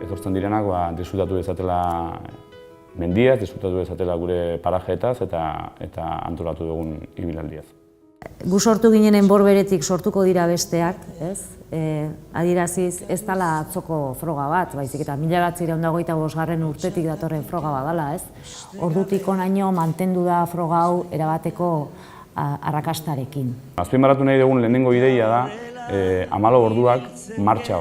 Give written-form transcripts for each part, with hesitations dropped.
etortzen direnak disfrutatu dezatela mendiaz, disfrutatu dezatela gure parajeetaz eta antolatu dugun ibilaldiaz. Gu sortu ginen enborberetik sortuko dira besteak, ez? Adieraziz ez dela atzoko froga bat, baizik eta 1925 urtetik datorren froga bat dela, ez? Ordutik honaino mantendu da froga hau erabateko arrakastarekin. Azpimarratu nahi dugun lehenengo ideia da 14 orduak martxa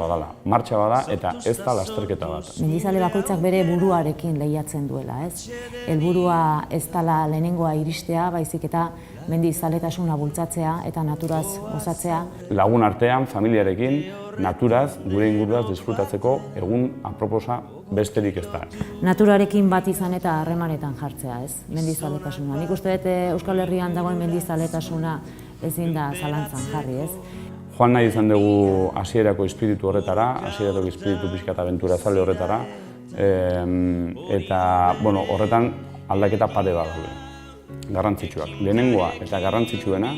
bada eta ez da lasterketa bat. Mendizale bakoitzak bere buruarekin lehiatzen duela, ez? Helburua ez dela lehenengoa iristea, baizik eta mendizaletasuna bultzatzea eta naturaz gozatzea. Lagun artean, familiarekin, naturaz, gure inguruaz disfrutatzeko egun aproposa besterik ez da. Naturarekin bat izan eta harremanetan jartzea, ez? Mendizaletasuna. Nik uste dut Euskal Herrian dagoen mendizaletasuna ezin da zalantzan jarri, ez? Joan nahi izan dugu hasierako espiritu horretara, hasierako espiritu pixka eta abenturazale horretara, eta horretan aldaketa pare bat daude, garrantzitsuak. Lehenengoa eta garrantzitsuena,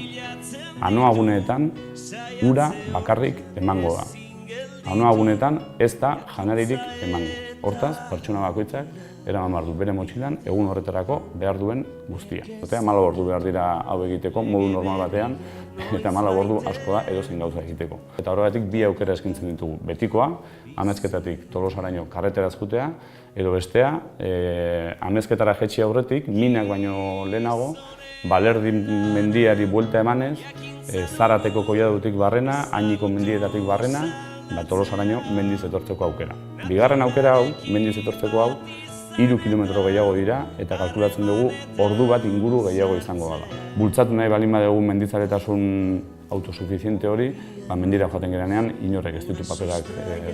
anoaguneetan ura bakarrik emango da. Anoaguneetan ez da janaririk emango. Hortaz, pertsona bakoitzak eraman behar du bere motxilan egun horretarako behar duen guztia. 14 ordu behar dira hau egiteko modu normal batean, eta 14 ordu asko da edozein gauza egiteko. Eta horregatik bi aukera eskaintzen ditugu. Betikoa, Amezketatik Tolosaraino karreteraz joatea, edo bestea, Amezketara jaitsi aurretik, minak baino lehenago, Balerdi mendiari buelta emanez, Zarateko koiadutik barrena, Ainiko mendietatik barrena, Tolosaraino mendiz etortzeko aukera. Bigarren aukera hau, mendiz etortzeko hau, 3 kilometro gehiago dira eta kalkulatzen dugu ordu bat inguru gehiago izango dela. Bultzatu nahi balin badugu mendizaletasun autosufiziente hori, mendira joaten gerenean inorrek ez ditu paperak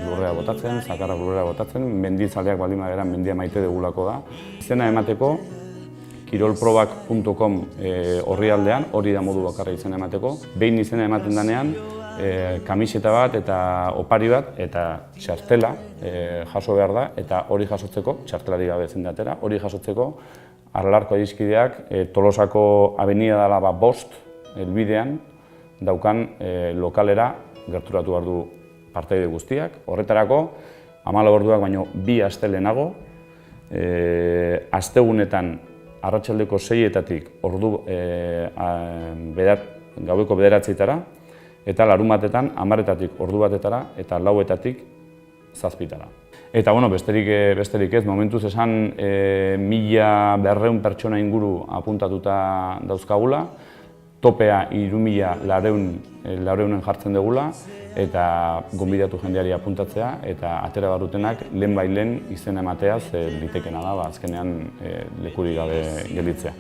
lurrera botatzen, zakarrak lurrera botatzen, mendizaleak balin badera mendia maite dugulako da. Izena emateko, kirolprobak.com orrialdean, hori da modu bakarra izena emateko. Behin izena ematen denean, kamiseta bat eta opari bat eta txartela jaso behar da, eta hori jasotzeko, txartelari gabe ezin da atera, hori jasotzeko Arlarko adiskideak Tolosako avenida dela 5 helbidean daukan lokalera gerturatu behar du partaide guztiak. Horretarako 14 orduak baino 2 aste lehenago, astegunetan arratsaldeko 6-etatik gaueko 9-etara, eta larunbatetan 10-etatik ordu batetara eta 4-etatik 7-etara. Eta besterik ez, momentuz esan 1.200 pertsona inguru apuntatuta dauzkagula, topea 3.400 jartzen dugula, eta gonbidatu jendeari apuntatzea, eta atera barutenak lehen izena emateaz litekena da, azkenean lekurik gabe gelditzea.